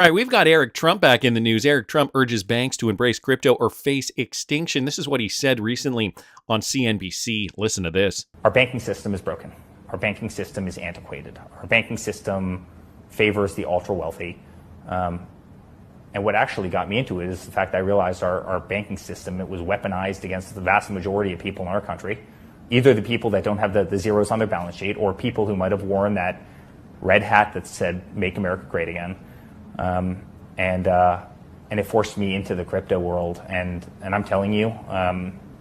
All right, we've got Eric Trump back in the news. Eric Trump urges banks to embrace crypto or face extinction. This is what he said recently on CNBC. Listen to this. Our banking system is broken. Our banking system is antiquated. Our banking system favors the ultra wealthy. And what actually got me into it is the fact that I realized our banking system, it was weaponized against the vast majority of people in our country. Either the people that don't have the zeros on their balance sheet, or people who might have worn that red hat that said, "Make America Great Again." And it forced me into the crypto world. And I'm telling you,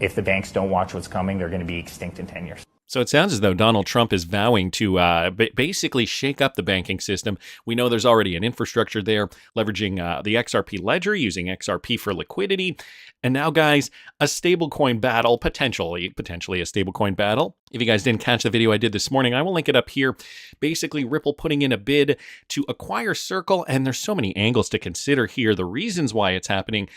if the banks don't watch what's coming, they're going to be extinct in 10 years. So it sounds as though Donald Trump is vowing to basically shake up the banking system. We know there's already an infrastructure there, leveraging the XRP ledger, using XRP for liquidity. And now, guys, a stablecoin battle, potentially a stablecoin battle. If you guys didn't catch the video I did this morning, I will link it up here. Basically, Ripple putting in a bid to acquire Circle, and there's so many angles to consider here, the reasons why it's happening.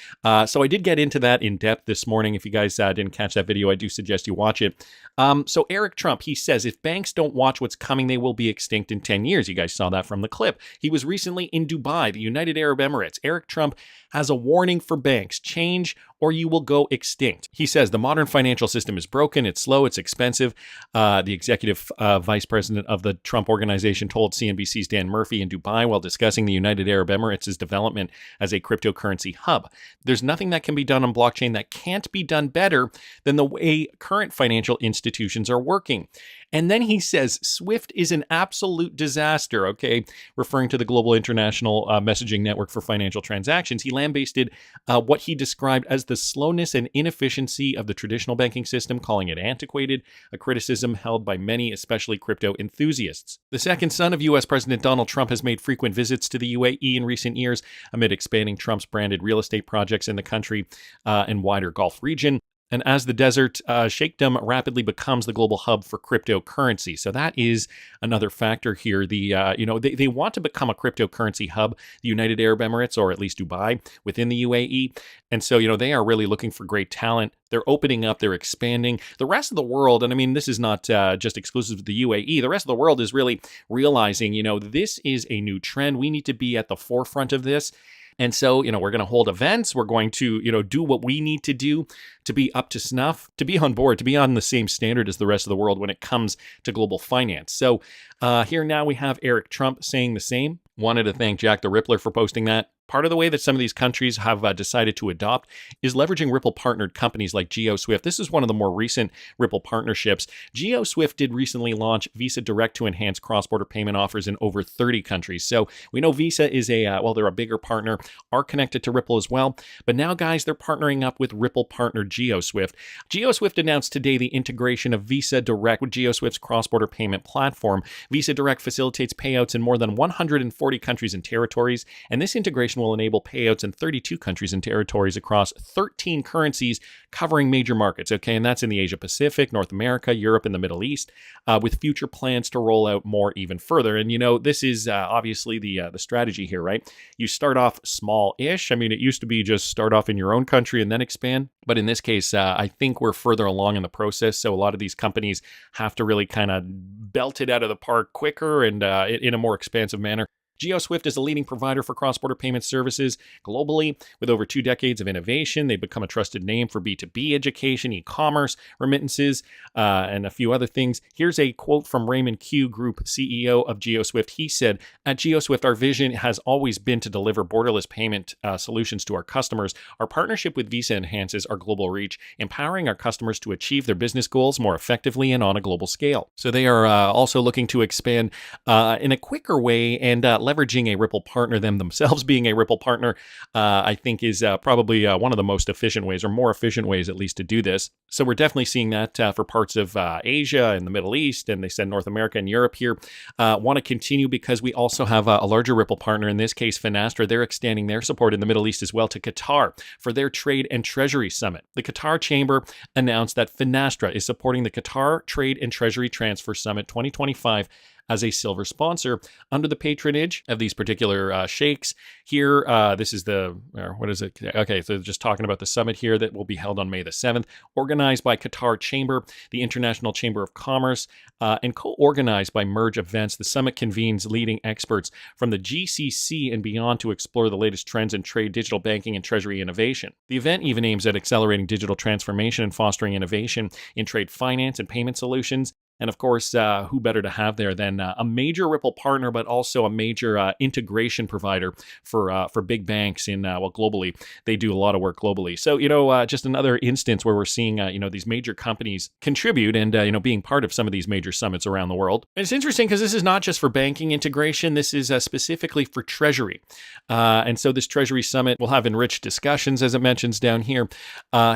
So I did get into that in depth this morning. If you guys didn't catch that video, I do suggest you watch it. So Eric Trump, he says, if banks don't watch what's coming, they will be extinct in 10 years. You guys saw that from the clip. He was recently in Dubai, the United Arab Emirates. Eric Trump has a warning for banks: change or you will go extinct. He says the modern financial system is broken, it's slow, it's expensive. The executive vice president of the Trump organization told CNBC's Dan Murphy in Dubai while discussing the United Arab Emirates' development as a cryptocurrency hub. There's nothing that can be done on blockchain that can't be done better than the way current financial institutions are working. And then he says SWIFT is an absolute disaster, okay? Referring to the global international messaging network for financial transactions. He lambasted what he described as the slowness and inefficiency of the traditional banking system, calling it antiquated, a criticism held by many, especially crypto enthusiasts. The second son of U.S. President Donald Trump has made frequent visits to the UAE in recent years amid expanding Trump's branded real estate projects in the country and wider Gulf region. And as the desert sheikdom rapidly becomes the global hub for cryptocurrency. So that is another factor here. They want to become a cryptocurrency hub, the United Arab Emirates, or at least Dubai, within the UAE. And so, they are really looking for great talent. They're opening up, they're expanding. The rest of the world, and I mean, this is not just exclusive to the UAE, the rest of the world is really realizing, this is a new trend. We need to be at the forefront of this. And so, we're going to hold events. We're going to, do what we need to do to be up to snuff, to be on board, to be on the same standard as the rest of the world when it comes to global finance. So here now we have Eric Trump saying the same. Wanted to thank Jack the Rippler for posting that. Part of the way that some of these countries have decided to adopt is leveraging Ripple-partnered companies like GeoSwift. This is one of the more recent Ripple partnerships. GeoSwift did recently launch Visa Direct to enhance cross-border payment offers in over 30 countries. So we know Visa is they're a bigger partner, are connected to Ripple as well. But now, guys, they're partnering up with Ripple-partnered GeoSwift. GeoSwift announced today the integration of Visa Direct with GeoSwift's cross-border payment platform. Visa Direct facilitates payouts in more than 140 countries and territories, and this integration will enable payouts in 32 countries and territories across 13 currencies covering major markets, okay? And that's in the Asia Pacific, North America, Europe, and the Middle East, with future plans to roll out more even further. And, this is obviously the strategy here, right? You start off small-ish. I mean, it used to be just start off in your own country and then expand. But in this case, I think we're further along in the process. So a lot of these companies have to really kind of belt it out of the park quicker and in a more expansive manner. GeoSwift is a leading provider for cross-border payment services globally. With over 2 decades of innovation, they've become a trusted name for B2B education, e-commerce, remittances, and a few other things. Here's a quote from Raymond Q, Group CEO of GeoSwift. He said, "At GeoSwift, our vision has always been to deliver borderless payment solutions to our customers. Our partnership with Visa enhances our global reach, empowering our customers to achieve their business goals more effectively and on a global scale." So they are also looking to expand in a quicker way and leveraging a Ripple partner, them themselves being a Ripple partner, I think is probably one of the most efficient ways, or more efficient ways at least, to do this. So we're definitely seeing that for parts of Asia and the Middle East, and they said North America and Europe here want to continue because we also have a larger Ripple partner, in this case Finastra. They're extending their support in the Middle East as well to Qatar for their Trade and Treasury Summit. The Qatar Chamber announced that Finastra is supporting the Qatar Trade and Treasury Transfer Summit 2025 as a silver sponsor under the patronage of these particular sheikhs. Here, this is what is it? Okay, so just talking about the summit here that will be held on May the 7th, organized by Qatar Chamber, the International Chamber of Commerce, and co-organized by Merge Events. The summit convenes leading experts from the GCC and beyond to explore the latest trends in trade, digital banking, and treasury innovation. The event even aims at accelerating digital transformation and fostering innovation in trade finance and payment solutions. And of course, who better to have there than a major Ripple partner, but also a major integration provider for big banks globally. They do a lot of work globally. So, just another instance where we're seeing, these major companies contribute and, being part of some of these major summits around the world. And it's interesting because this is not just for banking integration. This is specifically for treasury. And so this treasury summit will have enriched discussions, as it mentions down here.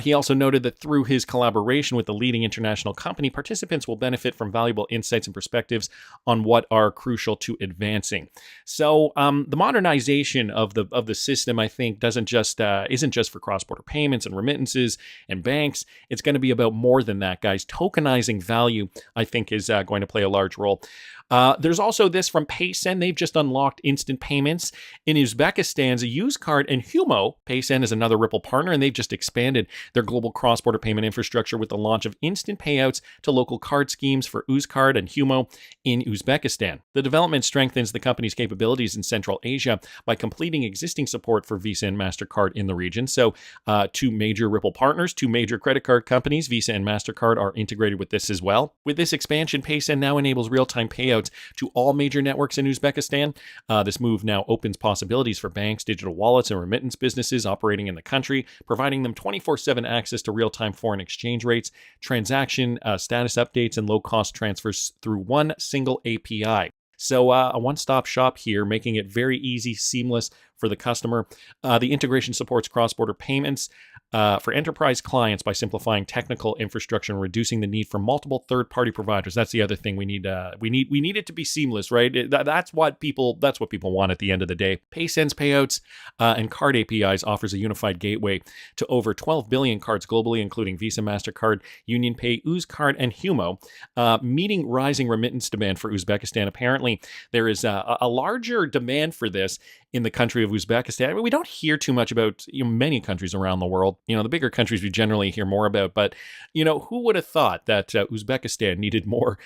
He also noted that through his collaboration with the leading international company, participants will benefit from valuable insights and perspectives on what are crucial to advancing. So the modernization of the system, I think, isn't just for cross-border payments and remittances and banks. It's going to be about more than that, guys. Tokenizing value, I think, is going to play a large role. There's also this from PaySend. They've just unlocked instant payments in Uzbekistan's Use Card and Humo. PaySend is another Ripple partner, and they've just expanded their global cross-border payment infrastructure with the launch of instant payouts to local card schemes for Use Card and Humo in Uzbekistan. The development strengthens the company's capabilities in Central Asia by completing existing support for Visa and MasterCard in the region. So two major Ripple partners, two major credit card companies, Visa and MasterCard, are integrated with this as well. With this expansion, PaySend now enables real-time payouts to all major networks in Uzbekistan. This move now opens possibilities for banks, digital wallets, and remittance businesses operating in the country, providing them 24/7 access to real-time foreign exchange rates, transaction status updates, and low-cost transfers through one single API. So a one-stop shop here, making it very easy, seamless for the customer. The integration supports cross-border payments for enterprise clients by simplifying technical infrastructure and reducing the need for multiple third-party providers. That's the other thing we need. We need it to be seamless, right? That's what people want at the end of the day. PaySend's payouts and card APIs offers a unified gateway to over 12 billion cards globally, including Visa, MasterCard, UnionPay, Uzcard, and Humo, meeting rising remittance demand for Uzbekistan. Apparently, there is a larger demand for this in the country of Uzbekistan. I mean, we don't hear too much about many countries around the world. The bigger countries we generally hear more about, but who would have thought that Uzbekistan needed more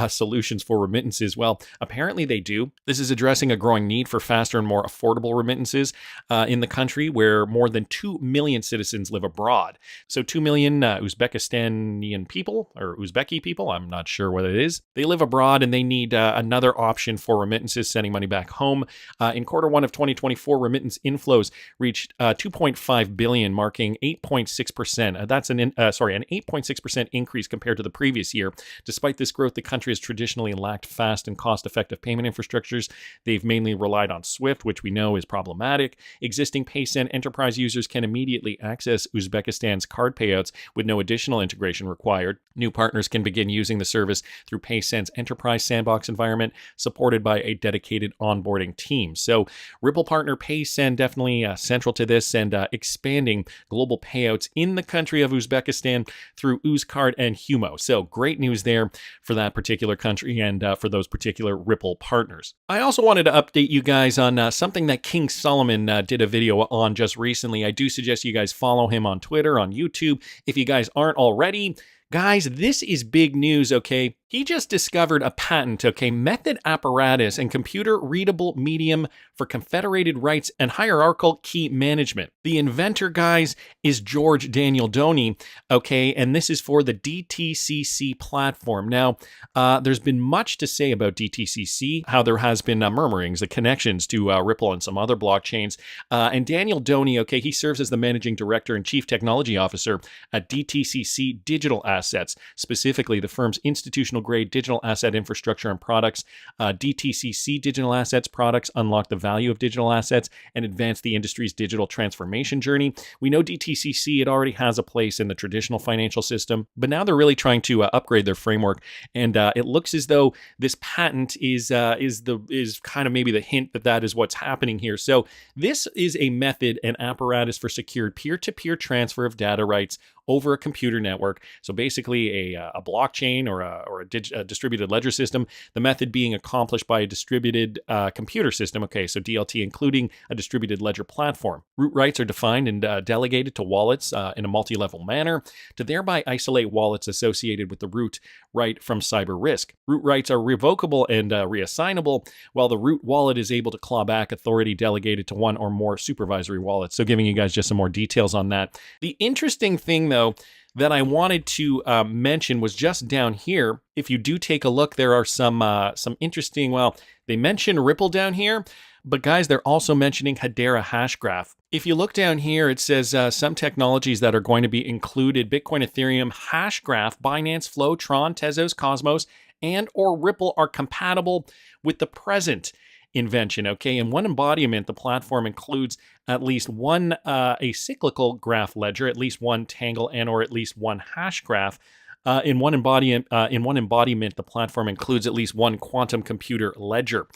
solutions for remittances? Well, apparently they do. This is addressing a growing need for faster and more affordable remittances in the country where more than 2 million citizens live abroad. So 2 million Uzbekistanian people, or Uzbeki people, I'm not sure what it is. They live abroad and they need another option for remittances, sending money back home. In Q1 of 2024, remittance inflows reached 2.5 billion, marking 8.6%. That's an 8.6% increase compared to the previous year. Despite this growth, the country has traditionally lacked fast and cost-effective payment infrastructures. They've mainly relied on SWIFT, which we know is problematic. Existing PaySend enterprise users can immediately access Uzbekistan's card payouts with no additional integration required. New partners can begin using the service through PaySend's enterprise sandbox environment, supported by a dedicated onboarding team. So Ripple partner PaySend definitely central to this and expanding global payouts in the country of Uzbekistan through Uzcard and Humo. So great news there for that particular country and for those particular Ripple partners. I also wanted to update you guys on something that King Solomon did a video on just recently. I do suggest you guys follow him on Twitter, on YouTube, if you guys aren't already. Guys, this is big news, okay? He just discovered a patent, okay, method apparatus and computer-readable medium for confederated rights and hierarchical key management. The inventor, guys, is George Daniel Doney, okay, and this is for the DTCC platform. Now, there's been much to say about DTCC, how there has been murmurings, the connections to Ripple and some other blockchains. And Daniel Doney, okay, he serves as the managing director and chief technology officer at DTCC Digital Assets, specifically the firm's institutional-grade digital asset infrastructure and products. DTCC Digital Assets products unlock the value of digital assets and advance the industry's digital transformation journey. We know DTCC, it already has a place in the traditional financial system, but now they're really trying to upgrade their framework, and it looks as though this patent is kind of maybe the hint that is what's happening here. So this is a method and apparatus for secured peer-to-peer transfer of data rights over a computer network. So basically a blockchain or a distributed ledger system, the method being accomplished by a distributed computer system, okay, so DLT, including a distributed ledger platform. Root rights are defined and delegated to wallets in a multi-level manner to thereby isolate wallets associated with the root right from cyber risk. Root rights are revocable and reassignable, while the root wallet is able to claw back authority delegated to one or more supervisory wallets. So giving you guys just some more details on that. The interesting thing, though, that I wanted to mention was just down here. If you do take a look, there are some interesting, well, they mention Ripple down here, but guys, they're also mentioning Hedera Hashgraph. If you look down here, it says some technologies that are going to be included: Bitcoin, Ethereum, Hashgraph, Binance, Flow, Tron, Tezos, Cosmos, and or Ripple are compatible with the present invention, okay? In one embodiment, the platform includes at least one acyclical graph ledger, at least one Tangle, and or at least one hash graph. In one embodiment, the platform includes at least one quantum computer ledger.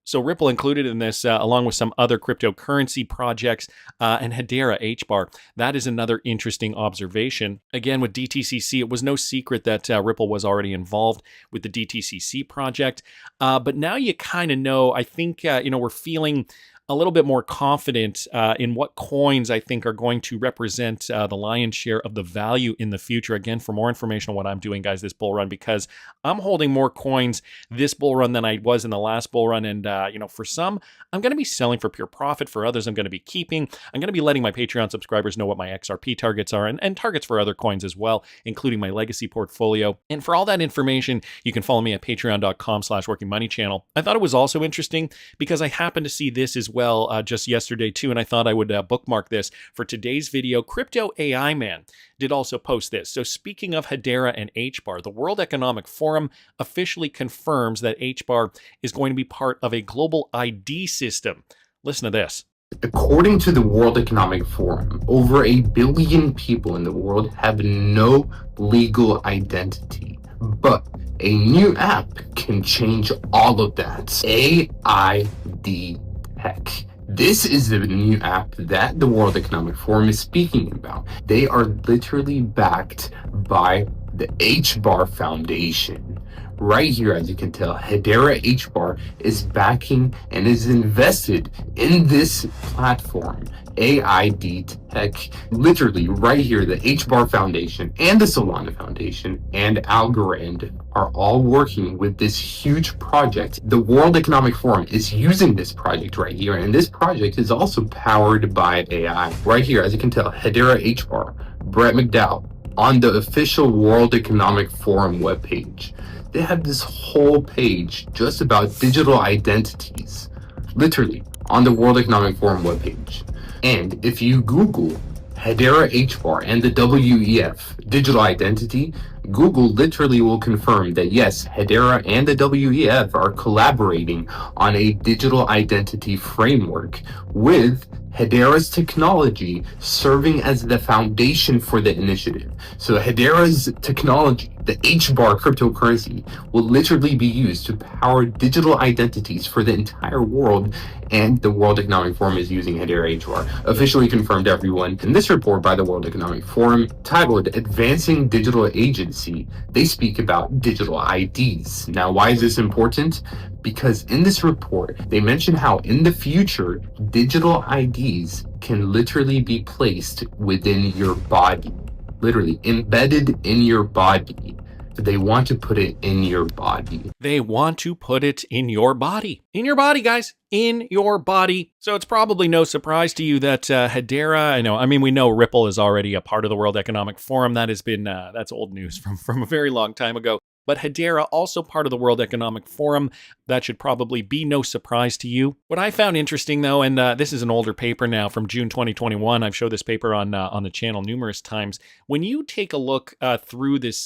So Ripple included in this, along with some other cryptocurrency projects and Hedera HBAR. That is another interesting observation. Again, with DTCC, it was no secret that Ripple was already involved with the DTCC project. But now you kind of know, I think, we're feeling a little bit more confident in what coins I think are going to represent the lion's share of the value in the future. Again, for more information on what I'm doing, guys, this bull run, because I'm holding more coins this bull run than I was in the last bull run. And, for some, I'm going to be selling for pure profit. For others, I'm going to be keeping. I'm going to be letting my Patreon subscribers know what my XRP targets are and targets for other coins as well, including my legacy portfolio. And for all that information, you can follow me at patreon.com/workingmoneychannel. I thought it was also interesting because I happened to see this as well just yesterday too, and I thought I would bookmark this for today's video. Crypto AI Man did also post this. So speaking of Hedera and HBAR, the World Economic Forum officially confirms that HBAR is going to be part of a global ID system. Listen to this. According to the World Economic Forum, over 1 billion people in the world have no legal identity. But a new app can change all of that. AID Tech. This is the new app that the World Economic Forum is speaking about. They are literally backed by the HBAR Foundation. Right here, as you can tell, Hedera HBAR is backing and is invested in this platform, AID Tech. Literally, right here, the HBAR Foundation and the Solana Foundation and Algorand are all working with this huge project. The World Economic Forum is using this project right here, and this project is also powered by AI. Right here, as you can tell, Hedera HBAR, Brett McDowell, on the official World Economic Forum webpage. They have this whole page just about digital identities, literally, on the World Economic Forum webpage. And if you Google Hedera HBAR and the WEF, digital identity, Google literally will confirm that yes, Hedera and the WEF are collaborating on a digital identity framework with Hedera's technology serving as the foundation for the initiative. So Hedera's technology, the HBAR cryptocurrency, will literally be used to power digital identities for the entire world, and the World Economic Forum is using Hedera HBAR. Officially confirmed, everyone. In this report by the World Economic Forum, titled Advancing Digital Agency, they speak about digital IDs. Now, why is this important? Because in this report, they mention how in the future, digital IDs can literally be placed within your body, literally embedded in your body. They want to put it in your body. They want to put it in your body. In your body, guys. In your body. So it's probably no surprise to you that Hedera, we know Ripple is already a part of the World Economic Forum. That has been, that's old news from a very long time ago. But Hedera, also part of the World Economic Forum, that should probably be no surprise to you. What I found interesting, though, and this is an older paper now from June 2021. I've showed this paper on the channel numerous times. When you take a look through this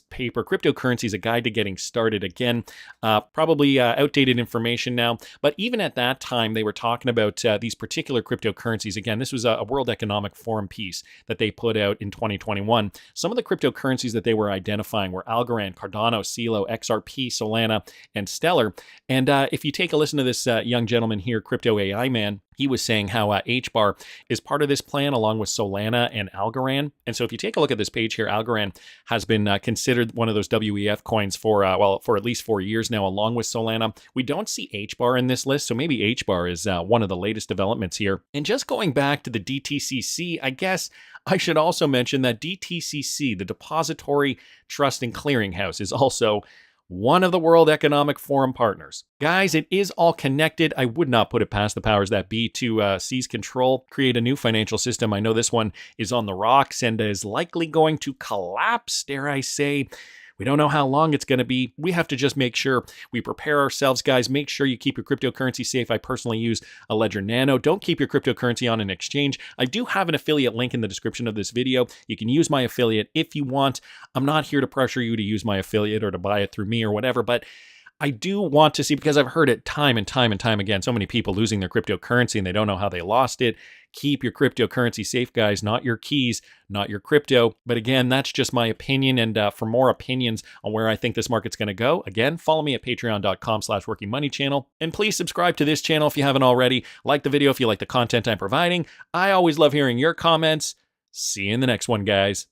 paper, Cryptocurrencies: A Guide to Getting Started. Again, probably outdated information now, but even at that time, they were talking about these particular cryptocurrencies. Again, this was a World Economic Forum piece that they put out in 2021. Some of the cryptocurrencies that they were identifying were Algorand, Cardano, CELO, XRP, Solana, and Stellar. And if you take a listen to this young gentleman here, Crypto AI Man, he was saying how HBAR is part of this plan along with Solana and Algorand. And so if you take a look at this page here, Algorand has been considered one of those WEF coins for at least 4 years now, along with Solana. We don't see HBAR in this list, so maybe HBAR is one of the latest developments here. And just going back to the DTCC, I guess I should also mention that DTCC, the Depository Trust and Clearinghouse, is also one of the World Economic Forum partners. Guys, it is all connected. I would not put it past the powers that be to seize control, create a new financial system. I know this one is on the rocks and is likely going to collapse, dare I say. We don't know how long it's going to be. We have to just make sure we prepare ourselves, guys. Make sure you keep your cryptocurrency safe. I personally use a Ledger Nano. Don't keep your cryptocurrency on an exchange. I do have an affiliate link in the description of this video. You can use my affiliate if you want. I'm not here to pressure you to use my affiliate or to buy it through me or whatever, but I do want to see, because I've heard it time and time and time again, so many people losing their cryptocurrency and they don't know how they lost it. Keep your cryptocurrency safe, guys, not your keys, not your crypto. But again, that's just my opinion. And for more opinions on where I think this market's going to go, again, follow me at patreon.com/workingmoneychannel. And please subscribe to this channel if you haven't already. Like the video if you like the content I'm providing. I always love hearing your comments. See you in the next one, guys.